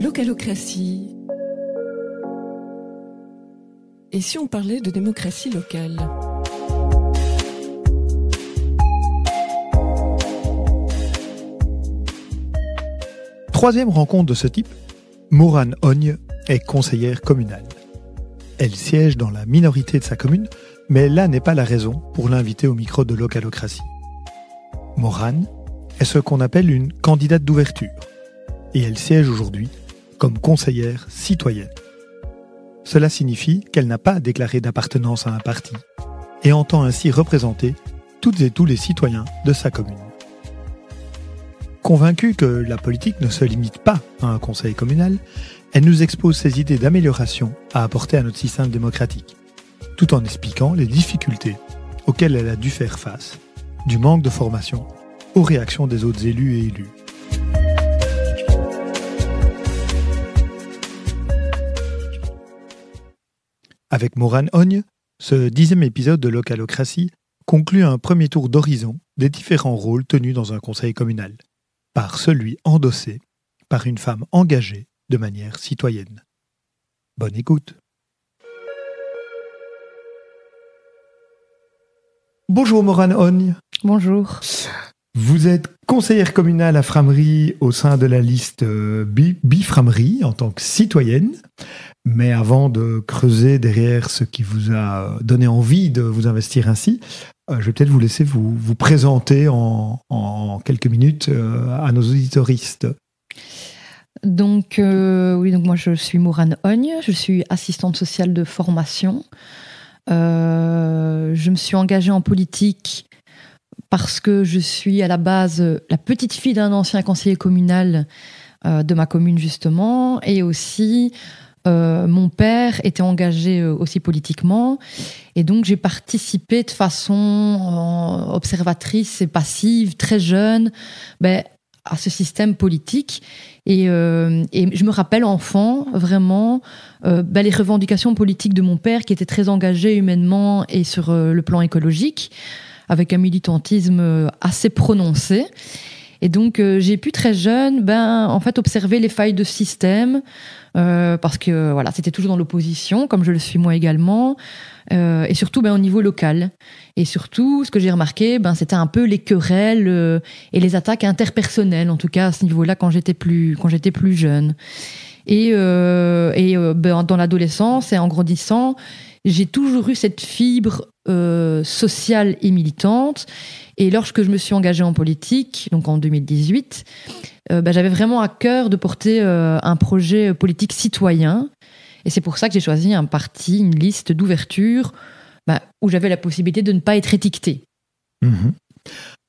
Localocratie. Et si on parlait de démocratie locale ? Troisième rencontre de ce type, Maurane Ogne est conseillère communale. Elle siège dans la minorité de sa commune, mais là n'est pas la raison pour l'inviter au micro de Localocratie. Maurane est ce qu'on appelle une candidate d'ouverture, et elle siège aujourd'hui comme conseillère citoyenne. Cela signifie qu'elle n'a pas déclaré d'appartenance à un parti, et entend ainsi représenter toutes et tous les citoyens de sa commune. Convaincue que la politique ne se limite pas à un conseil communal, elle nous expose ses idées d'amélioration à apporter à notre système démocratique, tout en expliquant les difficultés auxquelles elle a dû faire face, du manque de formation aux réactions des autres élus et élues. Avec Maurane Ogne, ce 10e épisode de Localocratie conclut un premier tour d'horizon des différents rôles tenus dans un conseil communal, par celui endossé par une femme engagée de manière citoyenne. Bonne écoute. Bonjour Maurane Ogne. Bonjour. Vous êtes conseillère communale à Frameries au sein de la liste Biframeries en tant que citoyenne. Mais avant de creuser derrière ce qui vous a donné envie de vous investir ainsi, je vais peut-être vous laisser vous présenter en quelques minutes à nos auditoristes. Donc moi je suis Maurane Ogne, je suis assistante sociale de formation. Je me suis engagée en politique parce que je suis à la base la petite fille d'un ancien conseiller communal de ma commune justement, et aussi mon père était engagé aussi politiquement, et donc j'ai participé de façon observatrice et passive, très jeune, à ce système politique. Et je me rappelle enfant, vraiment, les revendications politiques de mon père, qui était très engagé humainement et sur le plan écologique, avec un militantisme assez prononcé. Et donc, j'ai pu très jeune, observer les failles de système, parce que voilà, c'était toujours dans l'opposition, comme je le suis moi également, et surtout au niveau local. Et surtout, ce que j'ai remarqué, c'était un peu les querelles et les attaques interpersonnelles, en tout cas à ce niveau-là, quand j'étais plus jeune. Et dans l'adolescence et en grandissant, j'ai toujours eu cette fibre sociale et militante. Et lorsque je me suis engagée en politique, donc en 2018, j'avais vraiment à cœur de porter un projet politique citoyen. Et c'est pour ça que j'ai choisi un parti, une liste d'ouverture, où j'avais la possibilité de ne pas être étiquetée. Mmh.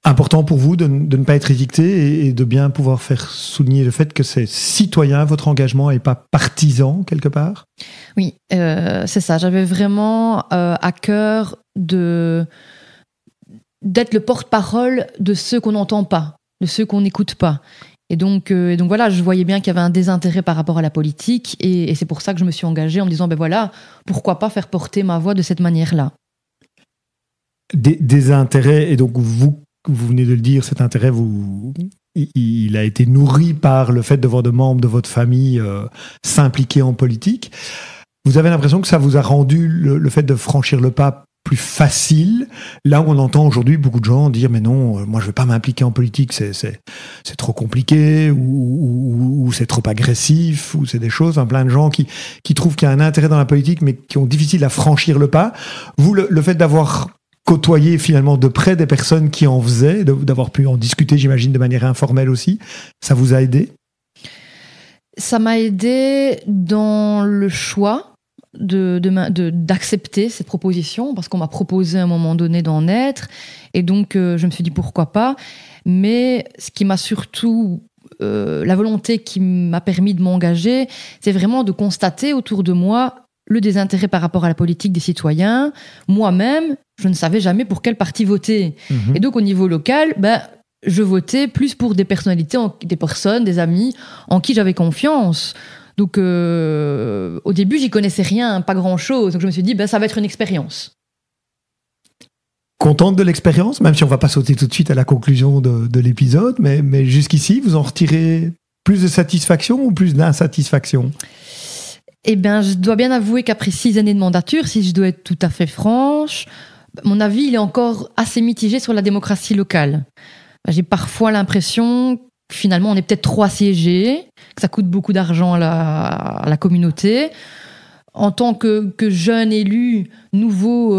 Important pour vous de ne pas être étiqueté et de bien pouvoir faire souligner le fait que c'est citoyen, votre engagement, et pas partisan, quelque part ? Oui, c'est ça. J'avais vraiment à cœur d'être le porte-parole de ceux qu'on n'entend pas, de ceux qu'on n'écoute pas. Et donc voilà, je voyais bien qu'il y avait un désintérêt par rapport à la politique, et c'est pour ça que je me suis engagée en me disant, pourquoi pas faire porter ma voix de cette manière-là. Des intérêts, et donc vous venez de le dire, cet intérêt, il a été nourri par le fait de voir des membres de votre famille s'impliquer en politique. Vous avez l'impression que ça vous a rendu le fait de franchir le pas plus facile, là où on entend aujourd'hui beaucoup de gens dire mais non, moi je ne vais pas m'impliquer en politique, c'est trop compliqué, ou c'est trop agressif, ou c'est des choses, plein de gens qui trouvent qu'il y a un intérêt dans la politique mais qui ont difficile à franchir le pas. Vous, le fait d'avoir côtoyé finalement de près des personnes qui en faisaient, d'avoir pu en discuter, j'imagine, de manière informelle aussi, ça vous a aidé ? Ça m'a aidé dans le choix d'accepter cette proposition, parce qu'on m'a proposé à un moment donné d'en être, et donc je me suis dit pourquoi pas. Mais ce qui m'a surtout la volonté qui m'a permis de m'engager, c'est vraiment de constater autour de moi le désintérêt par rapport à la politique des citoyens. Moi-même, je ne savais jamais pour quel parti voter. Mmh. Et donc au niveau local, je votais plus pour des personnalités, des personnes, des amis en qui j'avais confiance. Donc, au début, j'y connaissais rien, pas grand-chose. Donc, je me suis dit, ça va être une expérience. Contente de l'expérience, même si on ne va pas sauter tout de suite à la conclusion de l'épisode, mais jusqu'ici, vous en retirez Plus de satisfaction ou plus d'insatisfaction ? Eh bien, je dois bien avouer qu'après 6 années de mandature, si je dois être tout à fait franche, mon avis, il est encore assez mitigé sur la démocratie locale. J'ai parfois l'impression que finalement, on est peut-être trop assiégé, que ça coûte beaucoup d'argent à la communauté. En tant que jeune élu, nouveau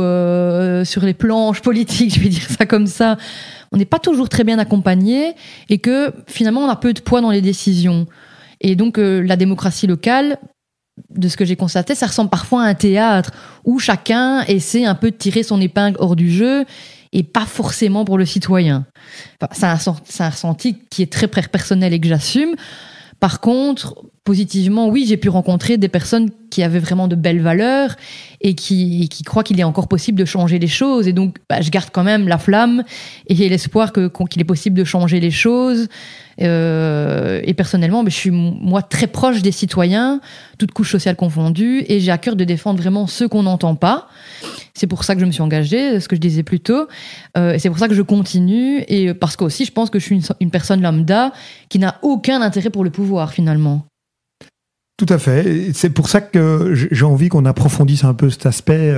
sur les planches politiques, je vais dire ça comme ça, on n'est pas toujours très bien accompagné et que finalement, on a peu de poids dans les décisions. Et donc, la démocratie locale, de ce que j'ai constaté, ça ressemble parfois à un théâtre où chacun essaie un peu de tirer son épingle hors du jeu et pas forcément pour le citoyen. Enfin, c'est un ressenti qui est très personnel et que j'assume. Par contre, positivement, oui, j'ai pu rencontrer des personnes qui avaient vraiment de belles valeurs et qui croient qu'il est encore possible de changer les choses. Et donc, je garde quand même la flamme et l'espoir qu'il est possible de changer les choses. Et personnellement, je suis, moi, très proche des citoyens, toutes couches sociales confondues, et j'ai à cœur de défendre vraiment ceux qu'on n'entend pas. C'est pour ça que je me suis engagée, ce que je disais plus tôt. Et c'est pour ça que je continue, et parce qu'aussi, je pense que je suis une personne lambda qui n'a aucun intérêt pour le pouvoir, finalement. Tout à fait. C'est pour ça que j'ai envie qu'on approfondisse un peu cet aspect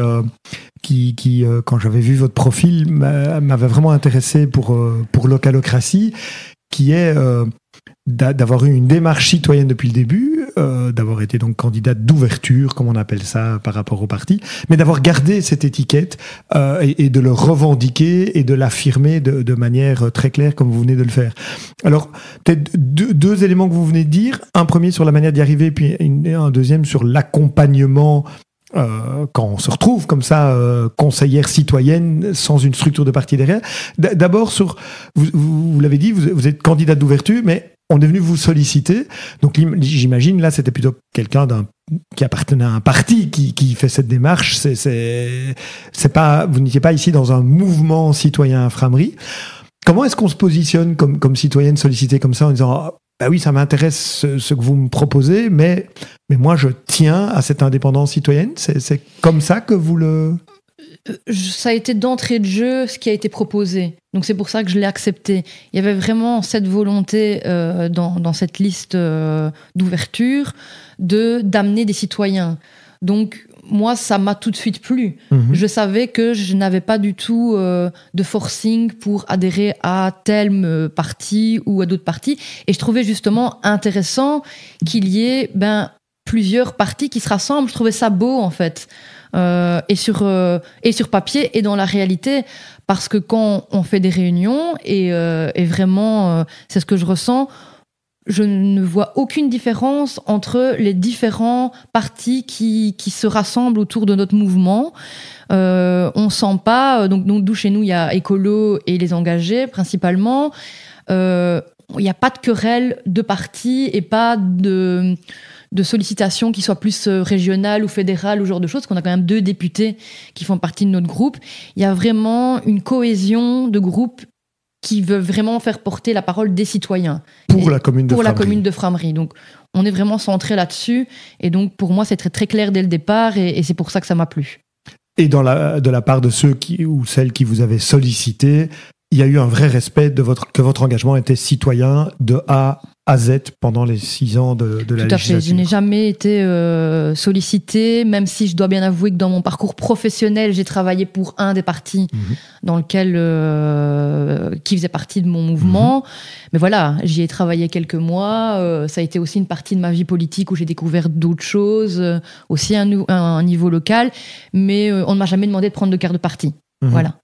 qui quand j'avais vu votre profil, m'avait vraiment intéressé pour Localocratie, qui est d'avoir eu une démarche citoyenne depuis le début, d'avoir été donc candidate d'ouverture, comme on appelle ça par rapport au parti, mais d'avoir gardé cette étiquette et de le revendiquer et de l'affirmer de manière très claire, comme vous venez de le faire. Alors, peut-être deux éléments que vous venez de dire. Un premier sur la manière d'y arriver, puis un deuxième sur l'accompagnement quand on se retrouve comme ça, conseillère citoyenne sans une structure de parti derrière. D'abord, vous l'avez dit, vous êtes candidate d'ouverture, mais on est venu vous solliciter. Donc j'imagine, là, c'était plutôt quelqu'un qui appartenait à un parti qui fait cette démarche. C'est pas, vous n'étiez pas ici dans un mouvement citoyen infirmerie. Comment est-ce qu'on se positionne comme citoyenne sollicitée comme ça en disant bah oui, ça m'intéresse ce que vous me proposez, mais moi, je tiens à cette indépendance citoyenne. C'est comme ça que vous le... Ça a été d'entrée de jeu ce qui a été proposé. Donc c'est pour ça que je l'ai accepté. Il y avait vraiment cette volonté dans cette liste d'ouverture d'amener des citoyens. Donc moi, ça m'a tout de suite plu. Je savais que je n'avais pas du tout de forcing pour adhérer à tel parti ou à d'autres partis. Et je trouvais justement intéressant qu'il y ait plusieurs partis qui se rassemblent. Je trouvais ça beau, en fait. Et sur papier et dans la réalité. Parce que quand on fait des réunions, et vraiment, c'est ce que je ressens, je ne vois aucune différence entre les différents partis qui se rassemblent autour de notre mouvement. On sent pas, donc d'où chez nous il y a Écolo et les engagés principalement. Il n'y a pas de querelle de partis et pas de sollicitations qui soient plus régionales ou fédérales ou ce genre de choses, parce qu'on a quand même 2 députés qui font partie de notre groupe. Il y a vraiment une cohésion de groupe qui veut vraiment faire porter la parole des citoyens. Pour la commune de Frameries. Donc, on est vraiment centré là-dessus. Et donc, pour moi, c'est très, très clair dès le départ. Et c'est pour ça que ça m'a plu. Et de la part de ceux ou celles qui vous avaient sollicité, il y a eu un vrai respect que votre engagement était citoyen de A à Z pendant les 6 ans de la législature. Tout à fait. Je n'ai jamais été sollicitée, même si je dois bien avouer que dans mon parcours professionnel, j'ai travaillé pour un des partis dans lequel qui faisait partie de mon mouvement. Mais voilà, j'y ai travaillé quelques mois. Ça a été aussi une partie de ma vie politique où j'ai découvert d'autres choses, aussi à un niveau local. Mais on ne m'a jamais demandé de prendre de carte de parti. Voilà.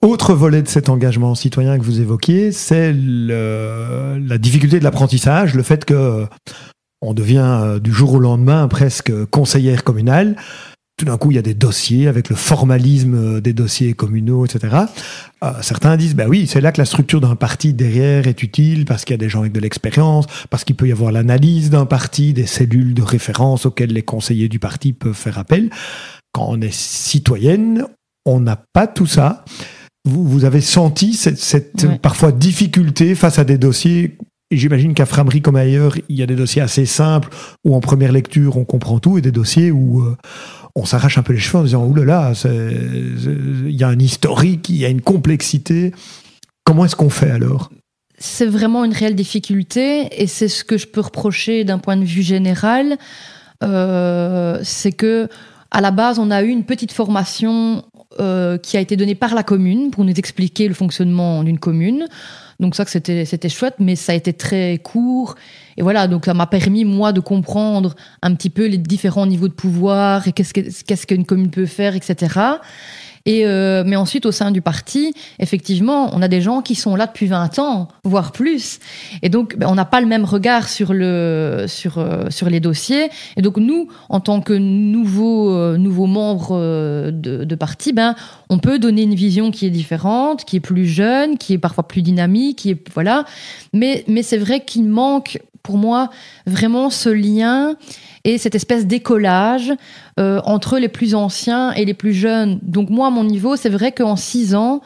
Autre volet de cet engagement citoyen que vous évoquiez, c'est la difficulté de l'apprentissage, le fait que on devient du jour au lendemain presque conseillère communale. Tout d'un coup, il y a des dossiers avec le formalisme des dossiers communaux, etc. Certains disent, oui, c'est là que la structure d'un parti derrière est utile parce qu'il y a des gens avec de l'expérience, parce qu'il peut y avoir l'analyse d'un parti, des cellules de référence auxquelles les conseillers du parti peuvent faire appel. Quand on est citoyenne, on n'a pas tout ça. Vous avez senti cette parfois difficulté face à des dossiers, et j'imagine qu'à Frameries comme ailleurs, il y a des dossiers assez simples où en première lecture on comprend tout, et des dossiers où on s'arrache un peu les cheveux en disant « Oulala, il y a un historique, il y a une complexité ». Comment est-ce qu'on fait alors ? c'est vraiment une réelle difficulté et c'est ce que je peux reprocher d'un point de vue général. C'est que à la base, on a eu une petite formation qui a été donnée par la commune pour nous expliquer le fonctionnement d'une commune. Donc ça, c'était chouette, mais ça a été très court. Et voilà, donc ça m'a permis, moi, de comprendre un petit peu les différents niveaux de pouvoir et qu'est-ce qu'une commune peut faire, etc. Mais ensuite, au sein du parti, effectivement, on a des gens qui sont là depuis 20 ans, voire plus. Et donc, on n'a pas le même regard sur les dossiers. Et donc, nous, en tant que nouveaux membres de parti, on peut donner une vision qui est différente, qui est plus jeune, qui est parfois plus dynamique, voilà. Mais c'est vrai qu'il manque, pour moi, vraiment ce lien et cette espèce d'écolage entre les plus anciens et les plus jeunes. Donc moi, à mon niveau, c'est vrai qu'en 6 ans,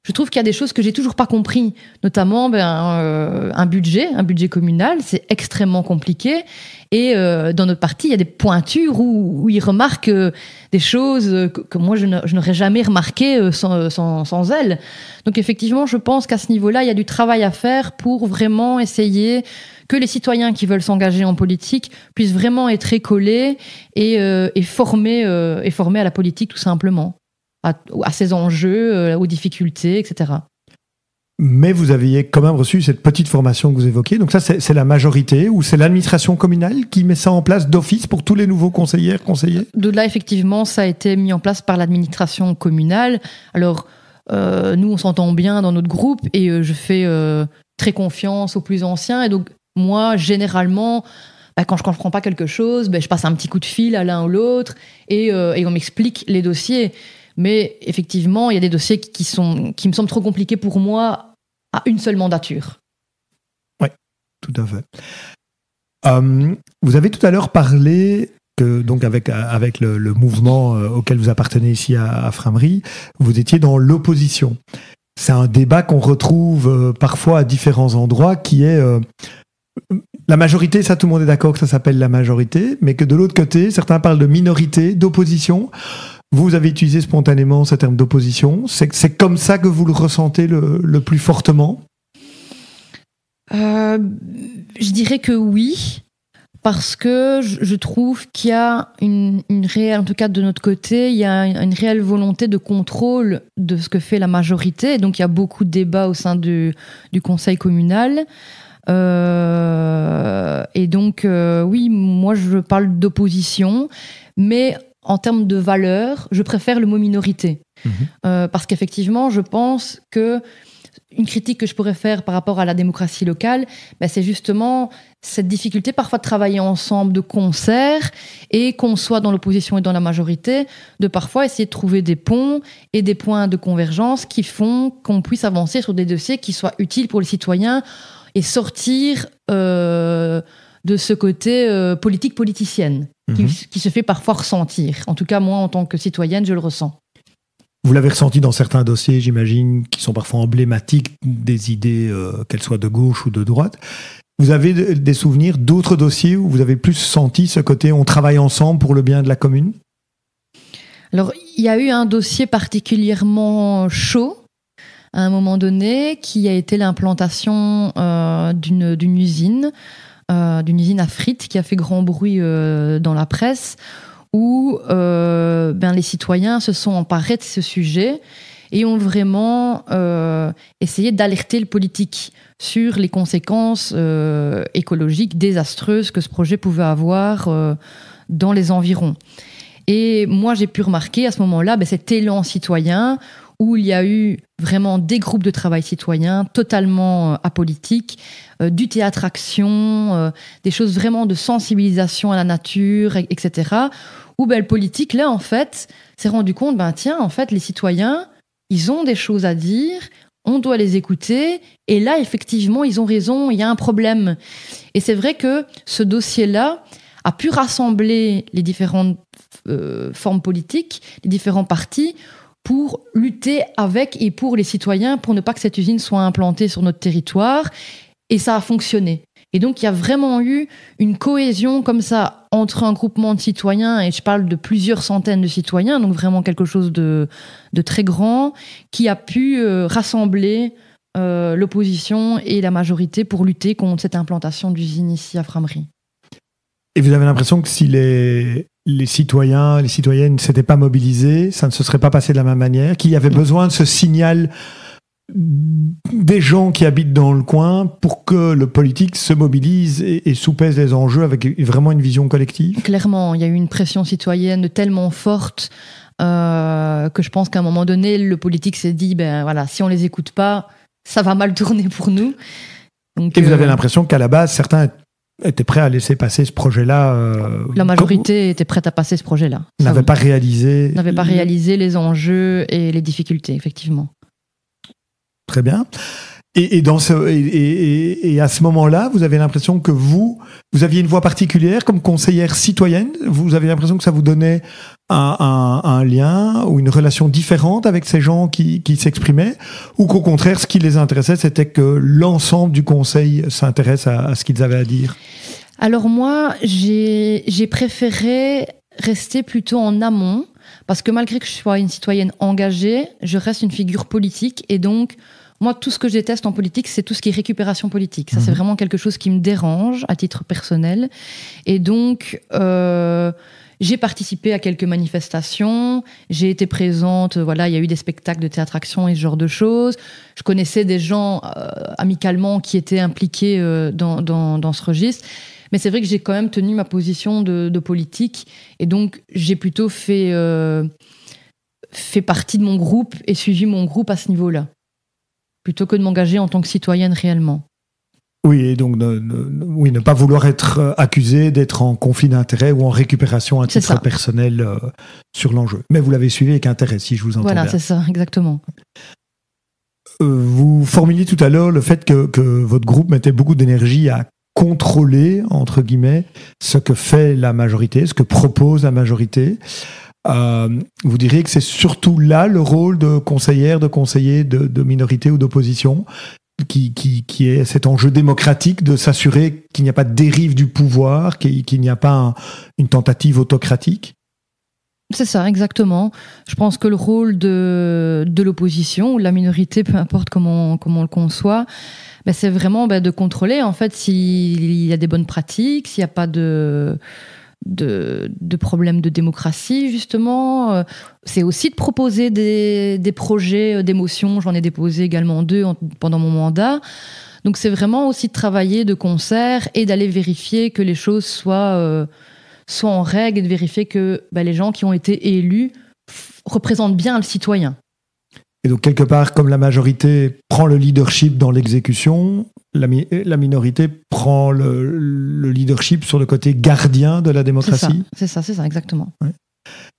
je trouve qu'il y a des choses que j'ai toujours pas compris. Notamment, un budget communal, c'est extrêmement compliqué. Et dans notre parti, il y a des pointures où ils remarquent des choses que moi, je n'aurais jamais remarquées sans elles. Donc effectivement, je pense qu'à ce niveau-là, il y a du travail à faire pour vraiment essayer que les citoyens qui veulent s'engager en politique puissent vraiment être écolés et formés à la politique, tout simplement, à ses enjeux, aux difficultés, etc. Mais vous aviez quand même reçu cette petite formation que vous évoquez. Donc ça, c'est la majorité ou c'est l'administration communale qui met ça en place d'office pour tous les nouveaux conseillers? De là, effectivement, ça a été mis en place par l'administration communale. Alors, nous, on s'entend bien dans notre groupe et je fais très confiance aux plus anciens. Et donc, moi, généralement, quand je ne comprends pas quelque chose, je passe un petit coup de fil à l'un ou l'autre et on m'explique les dossiers. Mais effectivement, il y a des dossiers qui me semblent trop compliqués pour moi à une seule mandature. Oui, tout à fait. Vous avez tout à l'heure parlé que, donc avec le mouvement auquel vous appartenez ici à Frameries, vous étiez dans l'opposition. C'est un débat qu'on retrouve parfois à différents endroits qui est... la majorité, ça tout le monde est d'accord que ça s'appelle la majorité, mais que de l'autre côté, certains parlent de minorité, d'opposition. Vous avez utilisé spontanément ce terme d'opposition. C'est comme ça que vous le ressentez le plus fortement? Je dirais que oui, parce que je trouve qu'il y a une réelle, en tout cas de notre côté, il y a une réelle volonté de contrôle de ce que fait la majorité. Donc il y a beaucoup de débats au sein du conseil communal. Et donc, oui, moi je parle d'opposition, mais en termes de valeur, je préfère le mot minorité. Parce qu'effectivement, je pense que une critique que je pourrais faire par rapport à la démocratie locale, c'est justement cette difficulté parfois de travailler ensemble de concert et qu'on soit dans l'opposition et dans la majorité, de parfois essayer de trouver des ponts et des points de convergence qui font qu'on puisse avancer sur des dossiers qui soient utiles pour les citoyens et sortir de ce côté politique politicienne qui se fait parfois ressentir. En tout cas, moi, en tant que citoyenne, je le ressens. Vous l'avez ressenti dans certains dossiers, j'imagine, qui sont parfois emblématiques des idées, qu'elles soient de gauche ou de droite. Vous avez des souvenirs d'autres dossiers où vous avez plus senti ce côté « on travaille ensemble pour le bien de la commune » ? Alors, il y a eu un dossier particulièrement chaud à un moment donné, qui a été l'implantation d'une usine à frites qui a fait grand bruit dans la presse, où les citoyens se sont emparés de ce sujet et ont vraiment essayé d'alerter le politique sur les conséquences écologiques désastreuses que ce projet pouvait avoir dans les environs. Et moi, j'ai pu remarquer à ce moment-là cet élan citoyen où il y a eu vraiment des groupes de travail citoyen totalement apolitiques, du théâtre-action, des choses vraiment de sensibilisation à la nature, etc. Où le politique, là, en fait, s'est rendu compte, en fait, les citoyens, ils ont des choses à dire, on doit les écouter, et là, effectivement, ils ont raison, il y a un problème. Et c'est vrai que ce dossier-là a pu rassembler les différentes formes politiques, les différents partis, pour lutter avec et pour les citoyens, pour ne pas que cette usine soit implantée sur notre territoire. Et ça a fonctionné. Et donc, il y a vraiment eu une cohésion comme ça entre un groupement de citoyens, et je parle de plusieurs centaines de citoyens, donc vraiment quelque chose de très grand, qui a pu rassembler l'opposition et la majorité pour lutter contre cette implantation d'usine ici à Frameries. Et vous avez l'impression que si les citoyens, les citoyennes ne s'étaient pas mobilisés, ça ne se serait pas passé de la même manière, qu'il y avait besoin de ce signal des gens qui habitent dans le coin pour que le politique se mobilise et soupèse les enjeux avec vraiment une vision collective? Clairement, il y a eu une pression citoyenne tellement forte que je pense qu'à un moment donné, le politique s'est dit, ben voilà, si on les écoute pas, ça va mal tourner pour nous. Donc, et vous avez l'impression qu'à la base, certains étaient prêts à laisser passer ce projet-là. La majorité était prête à passer ce projet-là. N'avait pas réalisé les enjeux et les difficultés, effectivement. Très bien. Et à ce moment-là, vous avez l'impression que vous aviez une voix particulière comme conseillère citoyenne. Vous avez l'impression que ça vous donnait un lien ou une relation différente avec ces gens qui s'exprimaient, ou qu'au contraire, ce qui les intéressait, c'était que l'ensemble du conseil s'intéresse à ce qu'ils avaient à dire? Alors moi, j'ai préféré rester plutôt en amont, parce que malgré que je sois une citoyenne engagée, je reste une figure politique, et donc moi, tout ce que je déteste en politique, c'est tout ce qui est récupération politique. Ça, c'est vraiment quelque chose qui me dérange à titre personnel. Et donc, j'ai participé à quelques manifestations, j'ai été présente, voilà, il y a eu des spectacles de théâtre-action et ce genre de choses. Je connaissais des gens amicalement qui étaient impliqués dans ce registre. Mais c'est vrai que j'ai quand même tenu ma position de politique. Et donc, j'ai plutôt fait partie de mon groupe et suivi mon groupe à ce niveau-là, plutôt que de m'engager en tant que citoyenne réellement. Oui, et donc ne pas vouloir être accusé d'être en conflit d'intérêts ou en récupération à titre personnel sur l'enjeu. Mais vous l'avez suivi avec intérêt, si je vous entends bien. Voilà, c'est ça, exactement. Vous formuliez tout à l'heure le fait que votre groupe mettait beaucoup d'énergie à contrôler, entre guillemets, ce que fait la majorité, ce que propose la majorité. Vous diriez que c'est surtout là le rôle de conseillère, de conseiller de minorité ou d'opposition, qui est cet enjeu démocratique de s'assurer qu'il n'y a pas de dérive du pouvoir, qu'il n'y a pas une tentative autocratique? C'est ça, exactement. Je pense que le rôle de l'opposition ou de la minorité, peu importe comment on le conçoit, ben c'est vraiment de contrôler en fait s'il y a des bonnes pratiques, s'il n'y a pas de problèmes de démocratie, justement. C'est aussi de proposer des projets, des motions. J'en ai déposé également 2 pendant mon mandat. Donc c'est vraiment aussi de travailler de concert et d'aller vérifier que les choses soient en règle et de vérifier que les gens qui ont été élus représentent bien le citoyen. Et donc quelque part, comme la majorité prend le leadership dans l'exécution, la minorité prend le leadership sur le côté gardien de la démocratie. C'est ça, exactement. Ouais.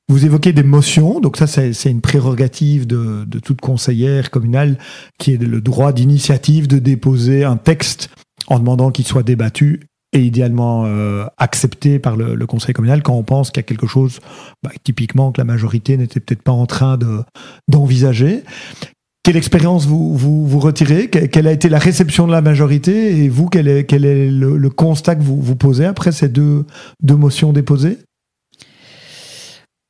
Vous évoquez des motions, donc ça c'est une prérogative de toute conseillère communale qui est le droit d'initiative de déposer un texte en demandant qu'il soit débattu et idéalement accepté par le conseil communal quand on pense qu'il y a quelque chose typiquement que la majorité n'était peut-être pas en train d'envisager. Quelle expérience vous retirez? Quelle a été la réception de la majorité? Et vous, quel est le constat que vous posez après ces deux motions déposées?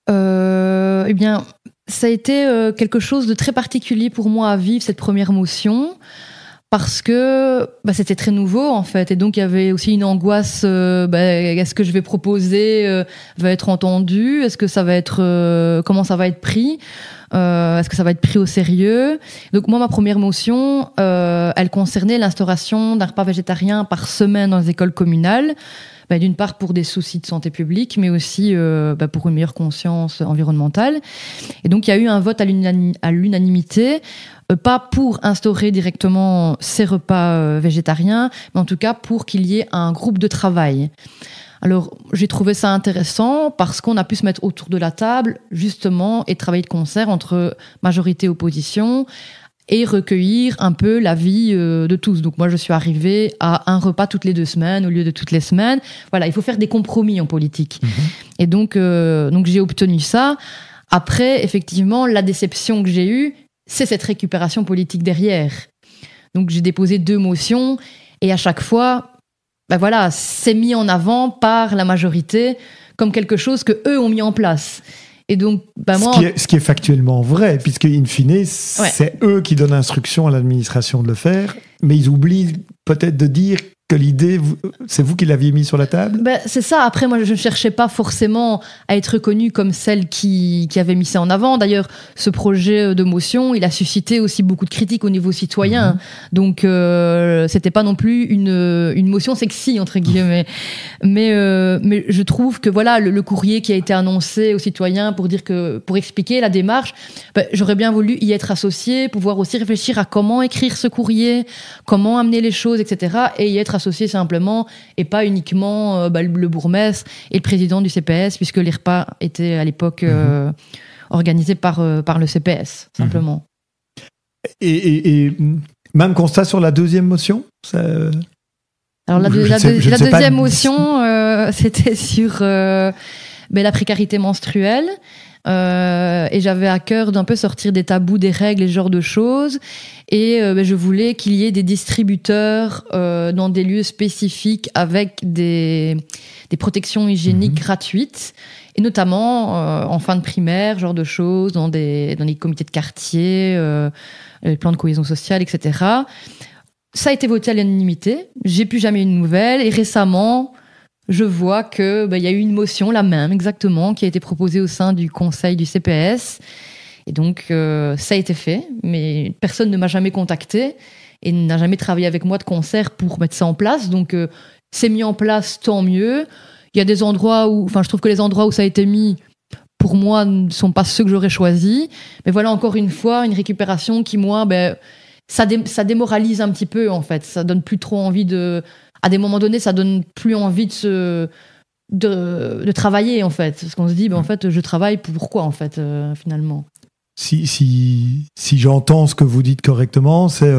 Eh bien, ça a été quelque chose de très particulier pour moi à vivre, cette première motion, parce que c'était très nouveau, en fait. Et donc, il y avait aussi une angoisse, est-ce que je vais proposer va être entendu? Est-ce que ça va être... comment ça va être pris? Est-ce que ça va être pris au sérieux? Donc moi, ma première motion, elle concernait l'instauration d'un repas végétarien par semaine dans les écoles communales. D'une part pour des soucis de santé publique, mais aussi pour une meilleure conscience environnementale. Et donc il y a eu un vote à l'unanimité, pas pour instaurer directement ces repas végétariens, mais en tout cas pour qu'il y ait un groupe de travail. Alors, j'ai trouvé ça intéressant parce qu'on a pu se mettre autour de la table, justement, et travailler de concert entre majorité et opposition et recueillir un peu l'avis de tous. Donc, moi, je suis arrivée à un repas toutes les 2 semaines au lieu de toutes les semaines. Voilà, il faut faire des compromis en politique. Et donc j'ai obtenu ça. Après, effectivement, la déception que j'ai eue, c'est cette récupération politique derrière. Donc, j'ai déposé 2 motions et à chaque fois... c'est mis en avant par la majorité comme quelque chose que eux ont mis en place. Et donc, moi... Ce qui est factuellement vrai, puisque, in fine, c'est eux qui donnent instruction à l'administration de le faire, mais ils oublient peut-être de dire que l'idée, c'est vous qui l'aviez mis sur la table. C'est ça. Après, moi, je ne cherchais pas forcément à être reconnue comme celle qui avait mis ça en avant. D'ailleurs, ce projet de motion, il a suscité aussi beaucoup de critiques au niveau citoyen. Donc, c'était pas non plus une motion sexy, entre guillemets. Mais je trouve que voilà, le courrier qui a été annoncé aux citoyens pour expliquer la démarche, j'aurais bien voulu y être associée, pouvoir aussi réfléchir à comment écrire ce courrier, comment amener les choses, etc. Et y être associé simplement et pas uniquement le bourgmestre et le président du CPS, puisque les repas étaient à l'époque organisés par le CPS, simplement. Et même constat sur la deuxième motion Alors la deuxième motion, c'était sur la précarité menstruelle. Et j'avais à cœur d'un peu sortir des tabous, des règles et ce genre de choses. Et je voulais qu'il y ait des distributeurs dans des lieux spécifiques avec des protections hygiéniques gratuites. Et notamment en fin de primaire, ce genre de choses, dans les comités de quartier, les plans de cohésion sociale, etc. Ça a été voté à l'unanimité. J'ai plus jamais eu de nouvelles. Et récemment... je vois qu'il y a eu une motion, la même exactement, qui a été proposée au sein du conseil du CPS. Et donc, ça a été fait, mais personne ne m'a jamais contacté et n'a jamais travaillé avec moi de concert pour mettre ça en place. Donc, c'est mis en place, tant mieux. Il y a des endroits où... je trouve que les endroits où ça a été mis, pour moi, ne sont pas ceux que j'aurais choisis. Mais voilà, encore une fois, une récupération qui, moi, ça démoralise un petit peu, en fait. Ça donne plus trop envie de... À des moments donnés, ça donne plus envie de travailler, en fait. Parce qu'on se dit, en fait, je travaille pourquoi, en fait, finalement. Si j'entends ce que vous dites correctement, c'est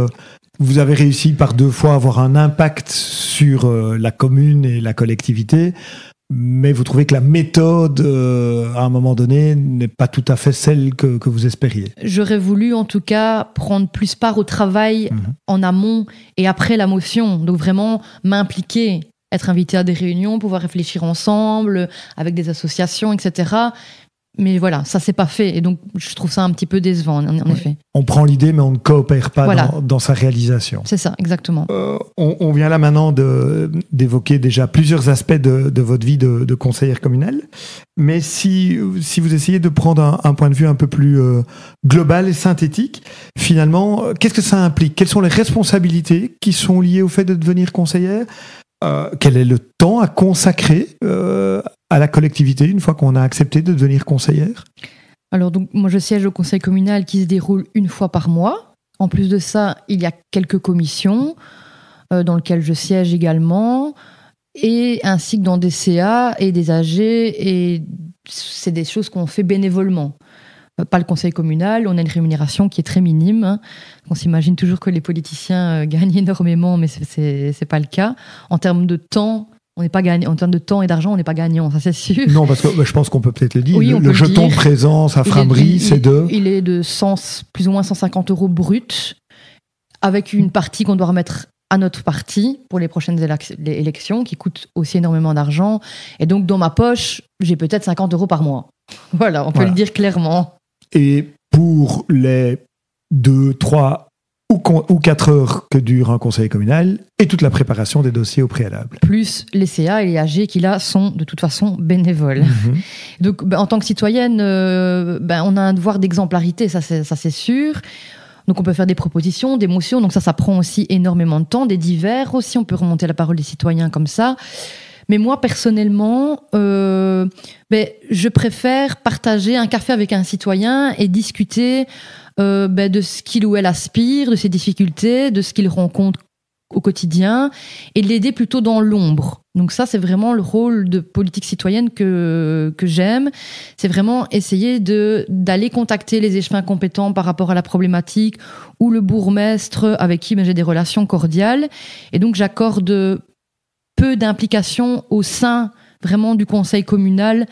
vous avez réussi par 2 fois à avoir un impact sur la commune et la collectivité, mais vous trouvez que la méthode, à un moment donné, n'est pas tout à fait celle que vous espériez. J'aurais voulu, en tout cas, prendre plus part au travail en amont et après la motion. Donc vraiment m'impliquer, être invité à des réunions, pouvoir réfléchir ensemble, avec des associations, etc. Mais voilà, ça s'est pas fait. Et donc, je trouve ça un petit peu décevant, en effet. On prend l'idée, mais on ne coopère pas dans sa réalisation. C'est ça, exactement. On vient là maintenant d'évoquer déjà plusieurs aspects de votre vie de conseillère communale. Mais si vous essayez de prendre un point de vue un peu plus global et synthétique, finalement, qu'est-ce que ça implique ? Quelles sont les responsabilités qui sont liées au fait de devenir conseillère ? Quel est le temps à consacrer à la collectivité une fois qu'on a accepté de devenir conseillère ? Alors donc moi je siège au conseil communal qui se déroule 1 fois par mois. En plus de ça, il y a quelques commissions dans lesquelles je siège également, et ainsi que dans des CA et des AG, et c'est des choses qu'on fait bénévolement. Pas le conseil communal, on a une rémunération qui est très minime. On s'imagine toujours que les politiciens gagnent énormément, mais c'est pas le cas. En termes de temps, on n'est pas gagnant. En termes de temps et d'argent, on n'est pas gagnant, ça c'est sûr. Non, parce que je pense qu'on peut peut-être le dire. Oui, le jeton de présence à Frameries, c'est de... Il est de plus ou moins 150 € brut, avec une partie qu'on doit remettre à notre parti pour les prochaines élections, qui coûtent aussi énormément d'argent. Et donc, dans ma poche, j'ai peut-être 50 € par mois. Voilà, on peut le dire clairement. Et pour les 2, 3 ou 4 heures que dure un conseil communal et toute la préparation des dossiers au préalable. Plus les CA et les AG qui, là, sont de toute façon bénévoles. Donc, en tant que citoyenne, on a un devoir d'exemplarité, ça c'est sûr. Donc, on peut faire des propositions, des motions. Donc, ça prend aussi énormément de temps. Des divers aussi, on peut remonter la parole des citoyens comme ça. Mais moi, personnellement, je préfère partager un café avec un citoyen et discuter de ce qu'il ou elle aspire, de ses difficultés, de ce qu'il rencontre au quotidien, et de l'aider plutôt dans l'ombre. Donc ça, c'est vraiment le rôle de politique citoyenne que j'aime. C'est vraiment essayer d'aller contacter les échevins compétents par rapport à la problématique, ou le bourgmestre avec qui j'ai des relations cordiales. Et donc, j'accorde peu d'implication au sein vraiment du conseil communal,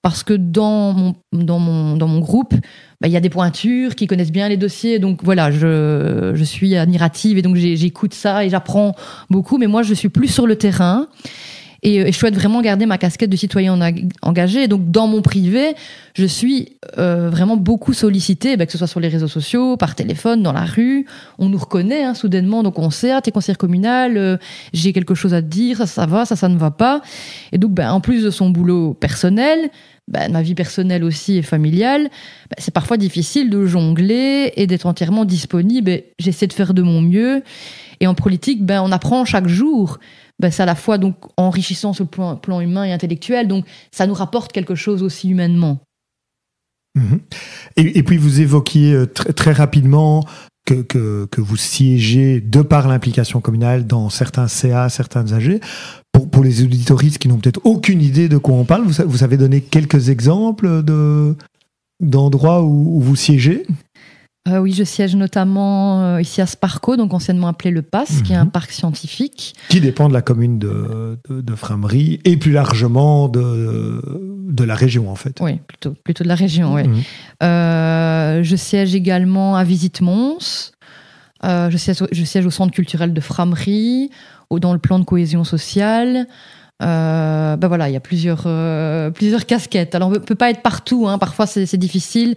parce que dans mon groupe, il y a des pointures qui connaissent bien les dossiers. Donc voilà, je suis admirative et donc j'écoute ça et j'apprends beaucoup. Mais moi, je suis plus sur le terrain. Et je souhaite vraiment garder ma casquette de citoyen engagé. Donc, dans mon privé, je suis vraiment beaucoup sollicitée, que ce soit sur les réseaux sociaux, par téléphone, dans la rue. On nous reconnaît soudainement, donc on sait, t'es conseillère communale, j'ai quelque chose à te dire, ça va, ça ne va pas. Et donc, en plus de son boulot personnel, ma vie personnelle aussi et familiale, c'est parfois difficile de jongler et d'être entièrement disponible. J'essaie de faire de mon mieux. Et en politique, on apprend chaque jour. C'est à la fois donc enrichissant sur le plan humain et intellectuel, donc ça nous rapporte quelque chose aussi humainement. Et puis vous évoquiez très rapidement que vous siégez de par l'implication communale dans certains CA, certaines AG. Pour les auditoristes qui n'ont peut-être aucune idée de quoi on parle, vous savez donner quelques exemples d'endroits où vous siégez ? Oui, je siège notamment ici à Sparco, donc anciennement appelé le PAS, qui est un parc scientifique. Qui dépend de la commune de Frameries et plus largement de la région, en fait. Oui, plutôt de la région, oui. Je siège également à Visite-Mons. Je siège au centre culturel de Frameries, dans le plan de cohésion sociale. Voilà, il y a plusieurs casquettes. Alors, on ne peut pas être partout, parfois c'est difficile.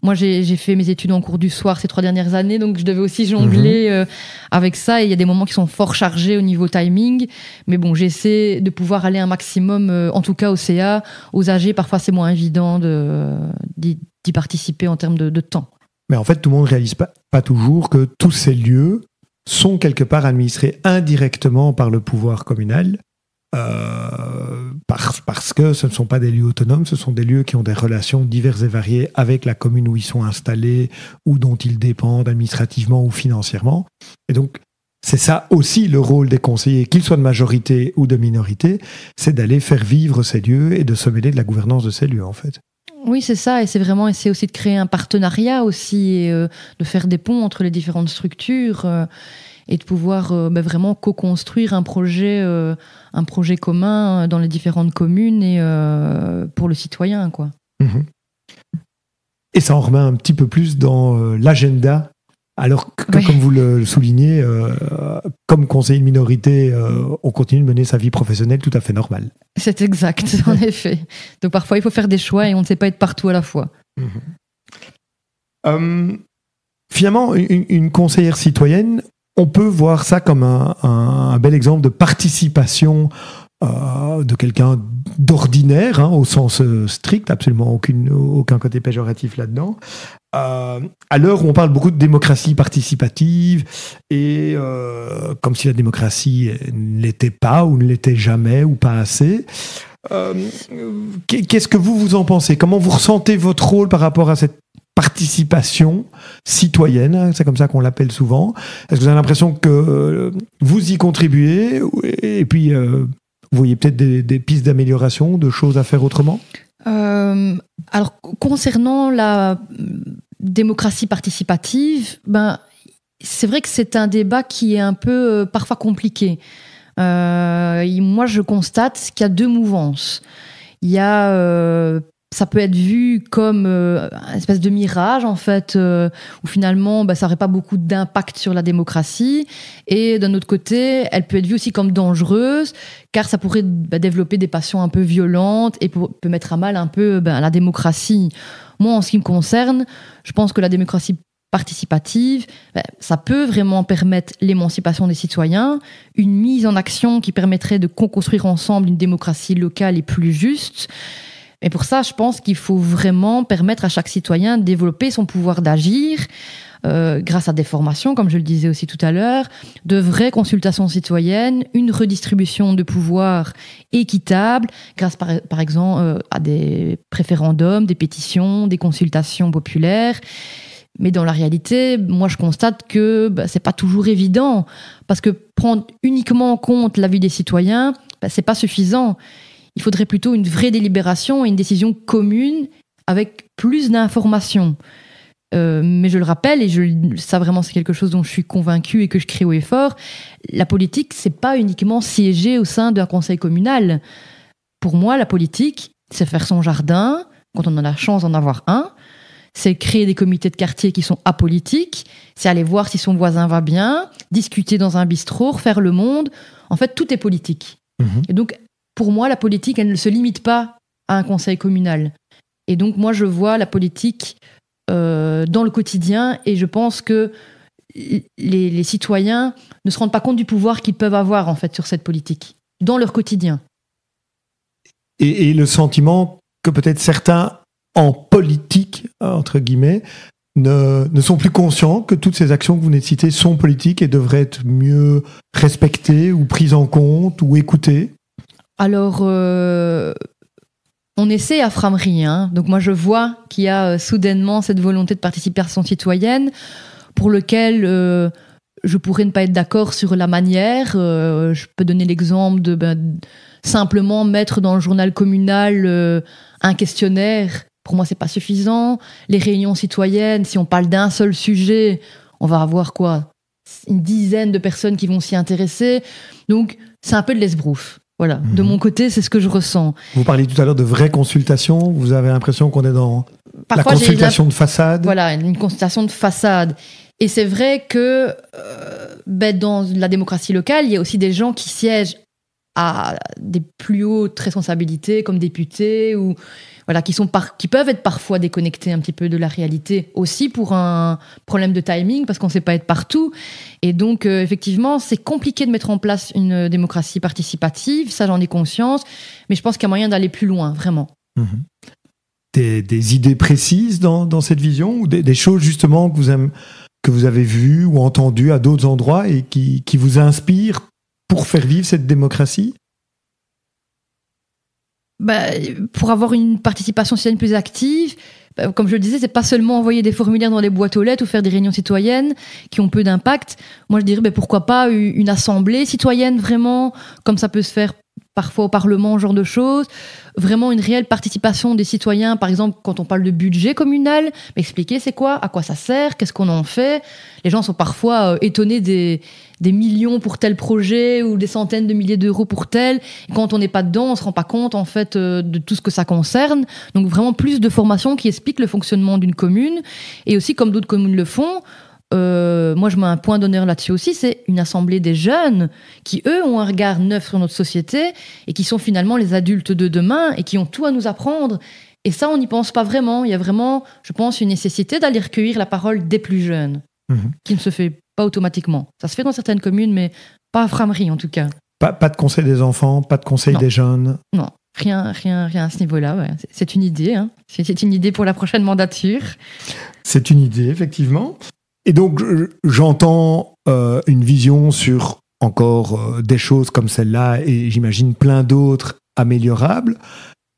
Moi, j'ai fait mes études en cours du soir ces 3 dernières années, donc je devais aussi jongler avec ça. Et il y a des moments qui sont fort chargés au niveau timing. Mais bon, j'essaie de pouvoir aller un maximum, en tout cas au CA, aux AG. Parfois, c'est moins évident d'y participer en termes de temps. Mais en fait, tout le monde ne réalise pas toujours que tous ces lieux sont quelque part administrés indirectement par le pouvoir communal. Parce que ce ne sont pas des lieux autonomes, ce sont des lieux qui ont des relations diverses et variées avec la commune où ils sont installés ou dont ils dépendent administrativement ou financièrement. Et donc, c'est ça aussi le rôle des conseillers, qu'ils soient de majorité ou de minorité, c'est d'aller faire vivre ces lieux et de se mêler de la gouvernance de ces lieux, en fait. Oui, c'est ça, et c'est vraiment essayer aussi de créer un partenariat aussi, et de faire des ponts entre les différentes structures, et de pouvoir vraiment co-construire un projet commun dans les différentes communes et pour le citoyen, quoi. Et ça en remet un petit peu plus dans l'agenda, alors que comme vous le soulignez, comme conseiller de minorité, on continue de mener sa vie professionnelle tout à fait normale. C'est exact, en effet. Donc parfois, il faut faire des choix et on ne sait pas être partout à la fois. Finalement, une conseillère citoyenne, on peut voir ça comme un bel exemple de participation de quelqu'un d'ordinaire, au sens strict, absolument aucun côté péjoratif là-dedans. À l'heure où on parle beaucoup de démocratie participative, et comme si la démocratie ne l'était pas, ou ne l'était jamais, ou pas assez. Qu'est-ce que vous en pensez ? Comment vous ressentez votre rôle par rapport à cette participation citoyenne, c'est comme ça qu'on l'appelle souvent. Est-ce que vous avez l'impression que vous y contribuez, et puis vous voyez peut-être des pistes d'amélioration, de choses à faire autrement ? Alors, concernant la démocratie participative, c'est vrai que c'est un débat qui est un peu parfois compliqué. Moi, je constate qu'il y a 2 mouvances. Il y a... ça peut être vu comme une espèce de mirage, en fait, où finalement, ça n'aurait pas beaucoup d'impact sur la démocratie. Et d'un autre côté, elle peut être vue aussi comme dangereuse, car ça pourrait développer des passions un peu violentes et peut mettre à mal un peu la démocratie. Moi, en ce qui me concerne, je pense que la démocratie participative, ça peut vraiment permettre l'émancipation des citoyens, une mise en action qui permettrait de co-construire ensemble une démocratie locale et plus juste. Et pour ça, je pense qu'il faut vraiment permettre à chaque citoyen de développer son pouvoir d'agir grâce à des formations, comme je le disais aussi tout à l'heure, de vraies consultations citoyennes, une redistribution de pouvoir équitable, grâce par exemple à des référendums, des pétitions, des consultations populaires. Mais dans la réalité, moi je constate que c'est pas toujours évident, parce que prendre uniquement en compte l'avis des citoyens, c'est pas suffisant. Il faudrait plutôt une vraie délibération et une décision commune avec plus d'informations. Mais je le rappelle, et ça vraiment c'est quelque chose dont je suis convaincue et que je crie haut et fort, la politique, c'est pas uniquement siéger au sein d'un conseil communal. Pour moi, la politique, c'est faire son jardin, quand on a la chance d'en avoir un, c'est créer des comités de quartier qui sont apolitiques, c'est aller voir si son voisin va bien, discuter dans un bistrot, refaire le monde. En fait, tout est politique. Et donc, pour moi, la politique, elle ne se limite pas à un conseil communal. Et donc, moi, je vois la politique dans le quotidien et je pense que les citoyens ne se rendent pas compte du pouvoir qu'ils peuvent avoir, en fait, sur cette politique, dans leur quotidien. Et le sentiment que peut-être certains, en politique, entre guillemets, ne sont plus conscients que toutes ces actions que vous venez de citer sont politiques et devraient être mieux respectées ou prises en compte ou écoutées? Alors, on essaie à Frameries, hein. Donc moi je vois qu'il y a soudainement cette volonté de participation citoyenne pour lequel je pourrais ne pas être d'accord sur la manière. Je peux donner l'exemple de simplement mettre dans le journal communal un questionnaire. Pour moi, c'est pas suffisant. Les réunions citoyennes, si on parle d'un seul sujet, on va avoir quoi, une dizaine de personnes qui vont s'y intéresser. Donc, c'est un peu de l'esbrouf. Voilà. De mon côté, c'est ce que je ressens. Vous parliez tout à l'heure de vraies consultations. Vous avez l'impression qu'on est dans Parfois, la consultation de façade? Voilà, une consultation de façade. Et c'est vrai que dans la démocratie locale, il y a aussi des gens qui siègent à des plus hautes responsabilités, comme députés, ou voilà, qui peuvent être parfois déconnectés un petit peu de la réalité, aussi pour un problème de timing, parce qu'on ne sait pas être partout. Et donc, effectivement, c'est compliqué de mettre en place une démocratie participative, ça j'en ai conscience, mais je pense qu'il y a moyen d'aller plus loin, vraiment. Des idées précises dans cette vision, ou des choses justement que vous avez vues ou entendues à d'autres endroits et qui vous inspirent pour faire vivre cette démocratie? Pour avoir une participation citoyenne plus active, comme je le disais, c'est pas seulement envoyer des formulaires dans les boîtes aux lettres ou faire des réunions citoyennes qui ont peu d'impact. Moi, je dirais pourquoi pas une assemblée citoyenne vraiment, comme ça peut se faire parfois au Parlement, ce genre de choses. Vraiment une réelle participation des citoyens, par exemple, quand on parle de budget communal, expliquer c'est quoi, à quoi ça sert, qu'est-ce qu'on en fait. Les gens sont parfois étonnés des millions pour tel projet ou des centaines de milliers d'euros pour tel. Et quand on n'est pas dedans, on se rend pas compte en fait de tout ce que ça concerne. Donc vraiment plus de formation qui explique le fonctionnement d'une commune. Et aussi, comme d'autres communes le font, moi je mets un point d'honneur là-dessus aussi, c'est une assemblée des jeunes qui, eux, ont un regard neuf sur notre société et qui sont finalement les adultes de demain et qui ont tout à nous apprendre. Et ça, on n'y pense pas vraiment. Il y a vraiment, je pense, une nécessité d'aller recueillir la parole des plus jeunes, qui ne se fait pas automatiquement. Ça se fait dans certaines communes, mais pas à Frameries en tout cas. Pas de conseil des enfants, pas de conseil des jeunes? Non, rien à ce niveau-là. Ouais. C'est une idée. Hein. C'est une idée pour la prochaine mandature. C'est une idée, effectivement. Et donc, j'entends une vision sur encore des choses comme celle-là et j'imagine plein d'autres améliorables.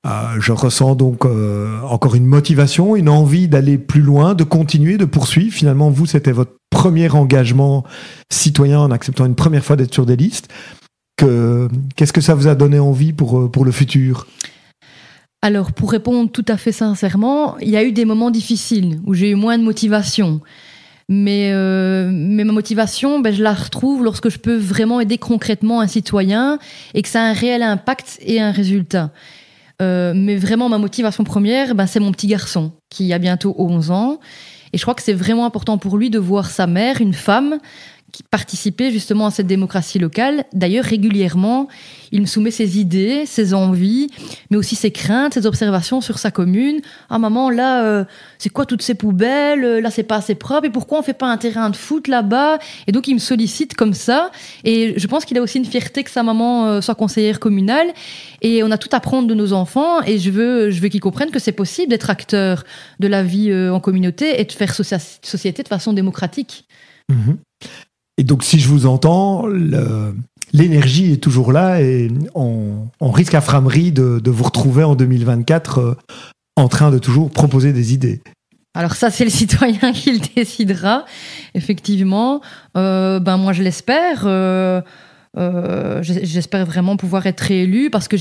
Je ressens donc encore une motivation, une envie d'aller plus loin, de continuer, de poursuivre. Finalement, vous, c'était votre premier engagement citoyen en acceptant une première fois d'être sur des listes. Qu'est-ce que ça vous a donné envie pour le futur ? Alors, pour répondre tout à fait sincèrement, il y a eu des moments difficiles où j'ai eu moins de motivation. Mais ma motivation, je la retrouve lorsque je peux vraiment aider concrètement un citoyen et que ça a un réel impact et un résultat. Mais vraiment, ma motivation première, c'est mon petit garçon qui a bientôt 11 ans. Et je crois que c'est vraiment important pour lui de voir sa mère, une femme, qui participait justement à cette démocratie locale. D'ailleurs, régulièrement, il me soumet ses idées, ses envies, mais aussi ses craintes, ses observations sur sa commune. « Ah maman, là, c'est quoi toutes ces poubelles ? Là, c'est pas assez propre. Et pourquoi on fait pas un terrain de foot là-bas ?» Et donc, il me sollicite comme ça. Et je pense qu'il a aussi une fierté que sa maman soit conseillère communale. Et on a tout à apprendre de nos enfants. Et je veux qu'ils comprennent que c'est possible d'être acteur de la vie en communauté et de faire société de façon démocratique. Et donc, si je vous entends, l'énergie est toujours là et on risque à Frameries de vous retrouver en 2024 en train de toujours proposer des idées. Alors ça, c'est le citoyen qui le décidera, effectivement. Moi, je l'espère. J'espère vraiment pouvoir être réélue parce que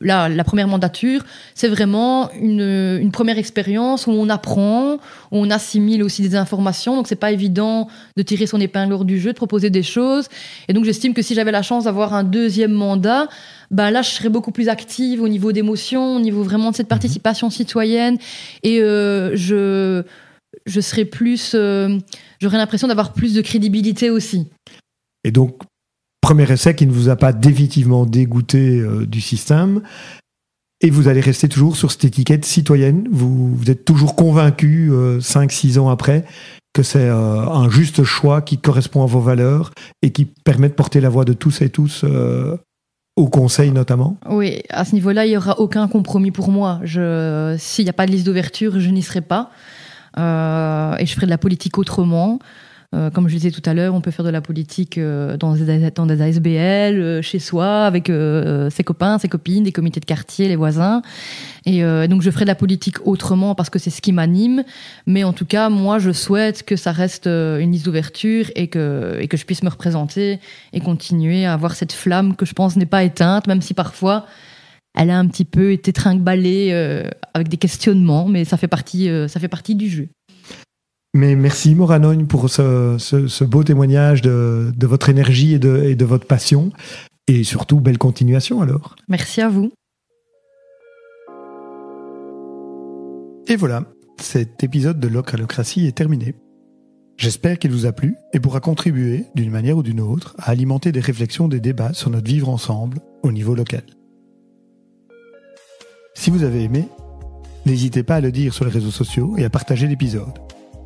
la première mandature, c'est vraiment une première expérience où on apprend, où on assimile aussi des informations. Donc, c'est pas évident de tirer son épingle du jeu, de proposer des choses. Et donc, j'estime que si j'avais la chance d'avoir un deuxième mandat, là, je serais beaucoup plus active au niveau d'émotion, au niveau vraiment de cette participation citoyenne. Et je serais plus... j'aurais l'impression d'avoir plus de crédibilité aussi. Et donc, premier essai qui ne vous a pas définitivement dégoûté du système. Et vous allez rester toujours sur cette étiquette citoyenne. Vous êtes toujours convaincu, 5-6 ans après, que c'est un juste choix qui correspond à vos valeurs et qui permet de porter la voix de tous et tous au Conseil notamment. Oui, à ce niveau-là, il n'y aura aucun compromis pour moi. S'il n'y a pas de liste d'ouverture, je n'y serai pas. Et je ferai de la politique autrement. Comme je disais tout à l'heure, on peut faire de la politique dans des ASBL, chez soi, avec ses copains, ses copines, des comités de quartier, les voisins. Et donc je ferai de la politique autrement parce que c'est ce qui m'anime. Mais en tout cas, moi, je souhaite que ça reste une liste d'ouverture et que je puisse me représenter et continuer à avoir cette flamme que je pense n'est pas éteinte, même si parfois elle a un petit peu été trinque-ballée avec des questionnements, mais ça fait partie du jeu. Mais merci Maura Nogne pour ce beau témoignage de votre énergie et de votre passion. Et surtout, belle continuation alors. Merci à vous. Et voilà, cet épisode de Locralocratie est terminé. J'espère qu'il vous a plu et pourra contribuer, d'une manière ou d'une autre, à alimenter des réflexions, des débats sur notre vivre ensemble au niveau local. Si vous avez aimé, n'hésitez pas à le dire sur les réseaux sociaux et à partager l'épisode.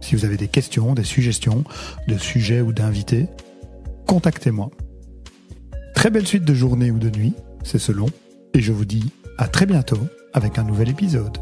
Si vous avez des questions, des suggestions de sujets ou d'invités, contactez-moi. Très belle suite de journée ou de nuit, c'est selon, et je vous dis à très bientôt avec un nouvel épisode.